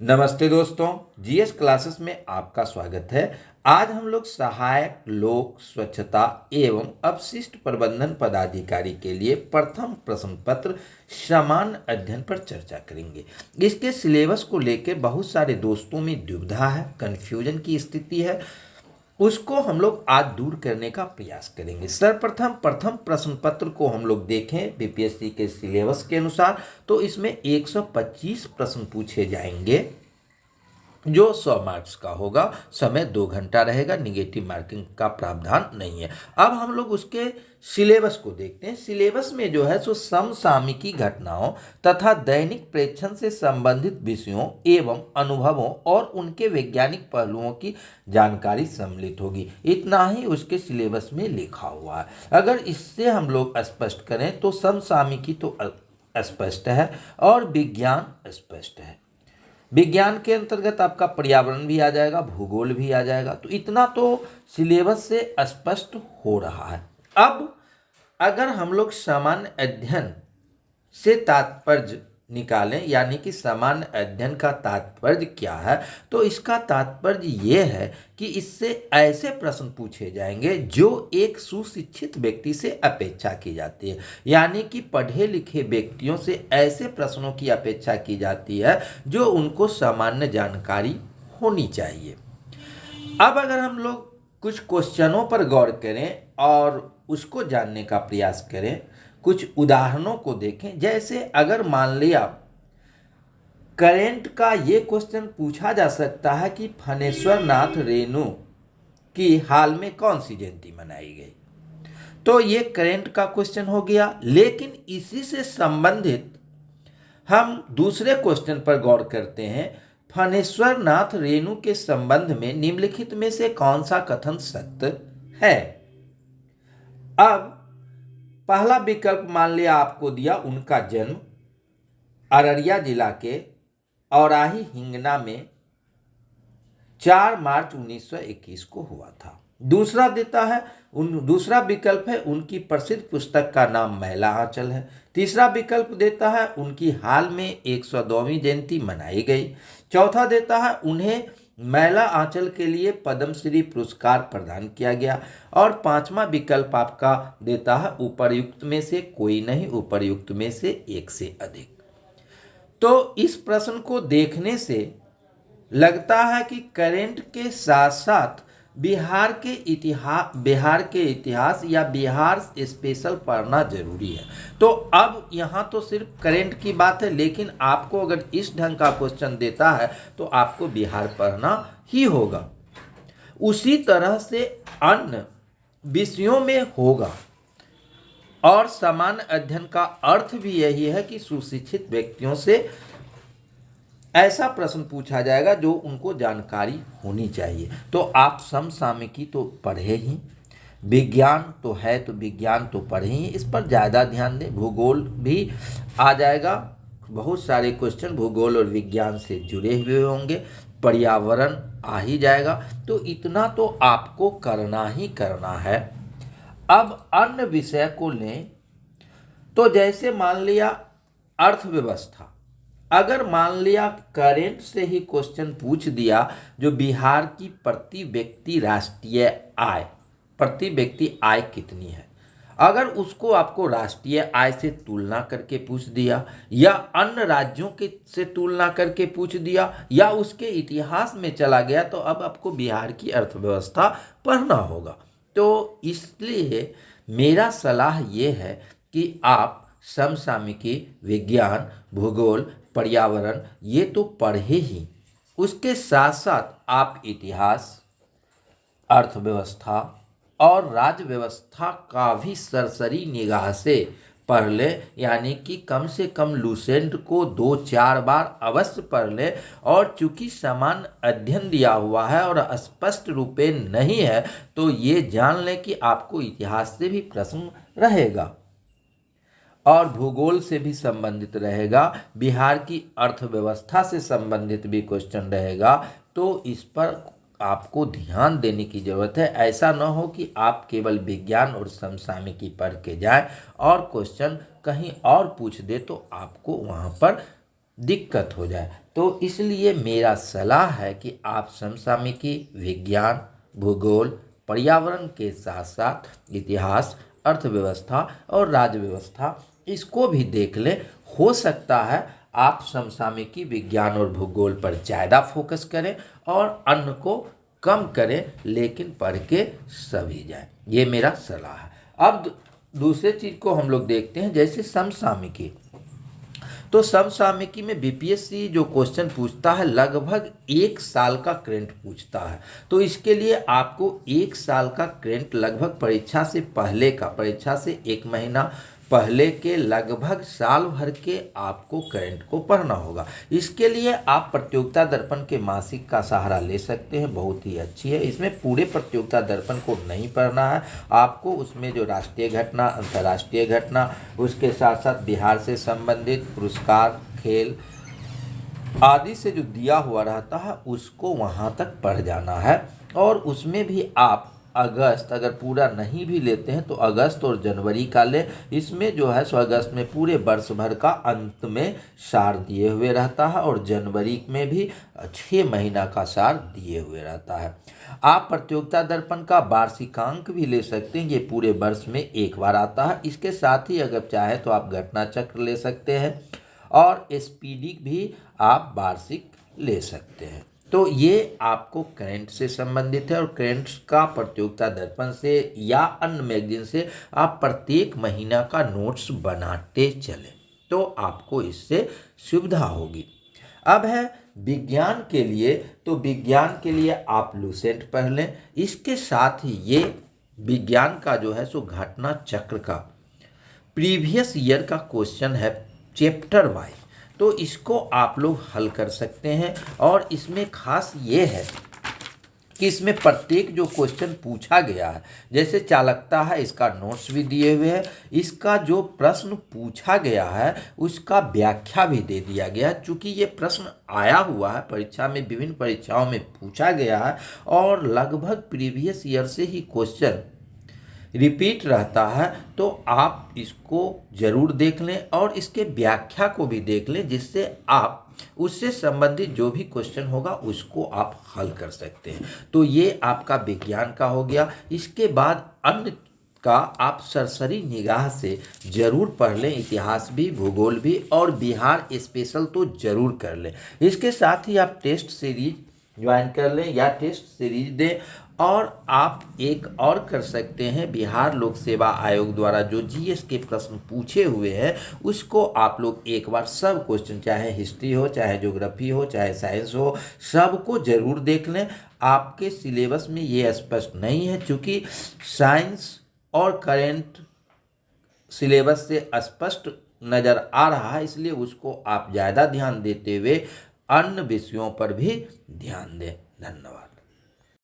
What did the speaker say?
नमस्ते दोस्तों, GS classes में आपका स्वागत है। आज हम लोग सहायक लोक स्वच्छता एवं अपशिष्ट प्रबंधन पदाधिकारी के लिए प्रथम प्रश्न पत्र सामान्य अध्ययन पर चर्चा करेंगे। इसके सिलेबस को लेकर बहुत सारे दोस्तों में दुविधा है, कन्फ्यूजन की स्थिति है, उसको हम लोग आज दूर करने का प्रयास करेंगे। सर्वप्रथम प्रथम प्रश्न पत्र को हम लोग देखें बीपीएससी के सिलेबस के अनुसार, तो इसमें 125 प्रश्न पूछे जाएंगे जो 100 मार्क्स का होगा। समय 2 घंटा रहेगा, निगेटिव मार्किंग का प्रावधान नहीं है। अब हम लोग उसके सिलेबस को देखते हैं। सिलेबस में जो है सो समसामयिकी घटनाओं तथा दैनिक प्रेक्षण से संबंधित विषयों एवं अनुभवों और उनके वैज्ञानिक पहलुओं की जानकारी सम्मिलित होगी। इतना ही उसके सिलेबस में लिखा हुआ है। अगर इससे हम लोग स्पष्ट करें तो समसामयिकी तो स्पष्ट है और विज्ञान स्पष्ट है। विज्ञान के अंतर्गत आपका पर्यावरण भी आ जाएगा, भूगोल भी आ जाएगा, तो इतना तो सिलेबस से स्पष्ट हो रहा है। अब अगर हम लोग सामान्य अध्ययन से तात्पर्य निकालें, यानी कि सामान्य अध्ययन का तात्पर्य क्या है, तो इसका तात्पर्य ये है कि इससे ऐसे प्रश्न पूछे जाएंगे जो एक सुशिक्षित व्यक्ति से अपेक्षा की जाती है। यानी कि पढ़े लिखे व्यक्तियों से ऐसे प्रश्नों की अपेक्षा की जाती है जो उनको सामान्य जानकारी होनी चाहिए। अब अगर हम लोग कुछ क्वेश्चनों पर गौर करें और उसको जानने का प्रयास करें, कुछ उदाहरणों को देखें। जैसे अगर मान लिया करेंट का ये क्वेश्चन पूछा जा सकता है कि फणेश्वर नाथ रेणु की हाल में कौन सी जयंती मनाई गई, तो ये करेंट का क्वेश्चन हो गया। लेकिन इसी से संबंधित हम दूसरे क्वेश्चन पर गौर करते हैं। फणेश्वर नाथ रेणु के संबंध में निम्नलिखित में से कौन सा कथन सत्य है। अब पहला विकल्प मान लिया आपको दिया, उनका जन्म अररिया जिला के औराही हिंगना में 4 मार्च 1921 को हुआ था। दूसरा देता है दूसरा विकल्प है उनकी प्रसिद्ध पुस्तक का नाम मैला आंचल है। तीसरा विकल्प देता है उनकी हाल में 102वीं जयंती मनाई गई। चौथा देता है उन्हें मैला आंचल के लिए पद्मश्री पुरस्कार प्रदान किया गया। और पांचवा विकल्प आपका देता है उपर्युक्त में से कोई नहीं, उपर्युक्त में से एक से अधिक। तो इस प्रश्न को देखने से लगता है कि करेंट के साथ साथ बिहार के इतिहास या बिहार स्पेशल पढ़ना जरूरी है। तो अब यहाँ तो सिर्फ करेंट की बात है, लेकिन आपको अगर इस ढंग का क्वेश्चन देता है तो आपको बिहार पढ़ना ही होगा। उसी तरह से अन्य विषयों में होगा। और सामान्य अध्ययन का अर्थ भी यही है कि सुशिक्षित व्यक्तियों से ऐसा प्रश्न पूछा जाएगा जो उनको जानकारी होनी चाहिए। तो आप समसामयिकी तो पढ़े ही, विज्ञान तो है तो विज्ञान तो पढ़े ही, इस पर ज़्यादा ध्यान दें। भूगोल भी आ जाएगा, बहुत सारे क्वेश्चन भूगोल और विज्ञान से जुड़े हुए होंगे। पर्यावरण आ ही जाएगा। तो इतना तो आपको करना ही करना है। अब अन्य विषय को लें तो जैसे मान लिया अर्थव्यवस्था, अगर मान लिया करेंट से ही क्वेश्चन पूछ दिया जो बिहार की प्रति व्यक्ति आय कितनी है, अगर उसको आपको राष्ट्रीय आय से तुलना करके पूछ दिया या अन्य राज्यों के से तुलना करके पूछ दिया या उसके इतिहास में चला गया, तो अब आपको बिहार की अर्थव्यवस्था पढ़ना होगा। तो इसलिए मेरा सलाह ये है कि आप समसामयिकी, विज्ञान, भूगोल, पर्यावरण ये तो पढ़े ही, उसके साथ साथ आप इतिहास, अर्थव्यवस्था और राज्य व्यवस्था का भी सरसरी निगाह से पढ़ ले। यानी कि कम से कम लूसेंट को 2-4 बार अवश्य पढ़ ले। और चूंकि सामान्य अध्ययन दिया हुआ है और स्पष्ट रूपे नहीं है, तो ये जान लें कि आपको इतिहास से भी प्रश्न रहेगा और भूगोल से भी संबंधित रहेगा, बिहार की अर्थव्यवस्था से संबंधित भी क्वेश्चन रहेगा। तो इस पर आपको ध्यान देने की जरूरत है। ऐसा न हो कि आप केवल विज्ञान और समसामयिकी पढ़ के जाएं और क्वेश्चन कहीं और पूछ दे तो आपको वहां पर दिक्कत हो जाए। तो इसलिए मेरा सलाह है कि आप समसामयिकी, विज्ञान, भूगोल, पर्यावरण के साथ साथ इतिहास, अर्थव्यवस्था और राज्य व्यवस्था इसको भी देख लें। हो सकता है आप समसामयिकी, विज्ञान और भूगोल पर ज़्यादा फोकस करें और अन्य को कम करें, लेकिन पढ़ के सभी जाए। ये मेरा सलाह है। अब दूसरे चीज़ को हम लोग देखते हैं, जैसे समसामयिकी। तो समसामयिकी में बीपीएससी जो क्वेश्चन पूछता है लगभग 1 साल का करंट पूछता है। तो इसके लिए आपको 1 साल का करंट लगभग परीक्षा से पहले का, परीक्षा से 1 महीना पहले के लगभग साल भर के आपको करंट को पढ़ना होगा। इसके लिए आप प्रतियोगिता दर्पण के मासिक का सहारा ले सकते हैं, बहुत ही अच्छी है। इसमें पूरे प्रतियोगिता दर्पण को नहीं पढ़ना है आपको, उसमें जो राष्ट्रीय घटना, अंतर्राष्ट्रीय घटना, उसके साथ साथ बिहार से संबंधित पुरस्कार, खेल आदि से जो दिया हुआ रहता है उसको वहाँ तक पढ़ जाना है। और उसमें भी आप अगस्त अगर पूरा नहीं भी लेते हैं तो अगस्त और जनवरी का लें। इसमें जो है सो अगस्त में पूरे वर्ष भर का अंत में सार दिए हुए रहता है और जनवरी में भी 6 महीना का सार दिए हुए रहता है। आप प्रतियोगिता दर्पण का वार्षिकांक भी ले सकते हैं, ये पूरे वर्ष में एक बार आता है। इसके साथ ही अगर चाहे तो आप घटना चक्र ले सकते हैं और एसपीडी भी आप वार्षिक ले सकते हैं। तो ये आपको करंट से संबंधित है और करंट का प्रतियोगिता दर्पण से या अन्य मैगजीन से आप प्रत्येक महीना का नोट्स बनाते चलें, तो आपको इससे सुविधा होगी। अब है विज्ञान के लिए। तो विज्ञान के लिए आप लूसेंट पढ़ लें। इसके साथ ही ये विज्ञान का जो है सो घटना चक्र का प्रीवियस ईयर का क्वेश्चन है चैप्टर वाइज, तो इसको आप लोग हल कर सकते हैं। और इसमें खास ये है कि इसमें प्रत्येक जो क्वेश्चन पूछा गया है, जैसे चालकता है, इसका नोट्स भी दिए हुए हैं। इसका जो प्रश्न पूछा गया है उसका व्याख्या भी दे दिया गया है। चूँकि ये प्रश्न आया हुआ है परीक्षा में, विभिन्न परीक्षाओं में पूछा गया है और लगभग प्रीवियस ईयर से ही क्वेश्चन रिपीट रहता है, तो आप इसको ज़रूर देख लें और इसके व्याख्या को भी देख लें, जिससे आप उससे संबंधित जो भी क्वेश्चन होगा उसको आप हल कर सकते हैं। तो ये आपका विज्ञान का हो गया। इसके बाद अन्य का आप सरसरी निगाह से ज़रूर पढ़ लें, इतिहास भी, भूगोल भी और बिहार स्पेशल तो ज़रूर कर लें। इसके साथ ही आप टेस्ट सीरीज ज्वाइन कर लें या टेस्ट सीरीज दें। और आप एक और कर सकते हैं, बिहार लोक सेवा आयोग द्वारा जो जीएस के प्रश्न पूछे हुए हैं उसको आप लोग एक बार सब क्वेश्चन, चाहे हिस्ट्री हो, चाहे ज्योग्राफी हो, चाहे साइंस हो, सबको ज़रूर देख लें। आपके सिलेबस में ये स्पष्ट नहीं है, क्योंकि साइंस और करेंट सिलेबस से स्पष्ट नज़र आ रहा है, इसलिए उसको आप ज़्यादा ध्यान देते हुए अन्य विषयों पर भी ध्यान दें। धन्यवाद।